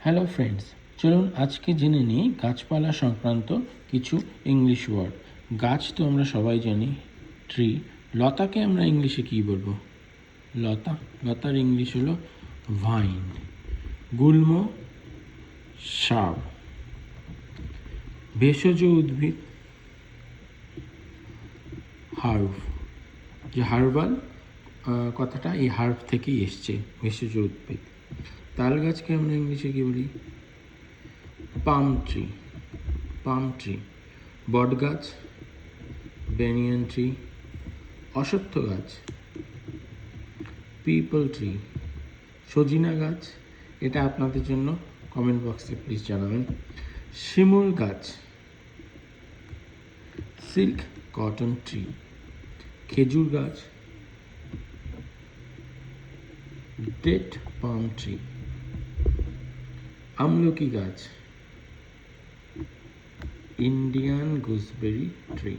Hello friends, চলুন আজকে জেনে নিই গাছপালা সংক্রান্ত কিছু ইংলিশ ওয়ার্ড। গাছ তো আমরা সবাই জানি ট্রি। লতাকে আমরা ইংলিশে কী বলবো? লতার ইংলিশ হলো ভাইন। গুল্ম শাব। ভেষজ উদ্ভিদ হার্ব। যে হার্বাল কথাটা এই হার্ব থেকেই এসছে, ভেষজ উদ্ভিদ। তাল গাছকে আমরা ইংলিশে কী বলি? Palm tree. বট গাছ ব্যানিয়ান ট্রি। অশ্বত্থ গাছ পিপল ট্রি। সজিনা গাছ, এটা আপনাদের জন্য কমেন্ট বক্সে প্লিজ জানাবেন। শিমুল গাছ সিল্ক কটন ট্রি। খেজুর গাছ ডেট পাম ট্রি। আমলকি গাছ ইন্ডিয়ান গুজবেরি ট্রি।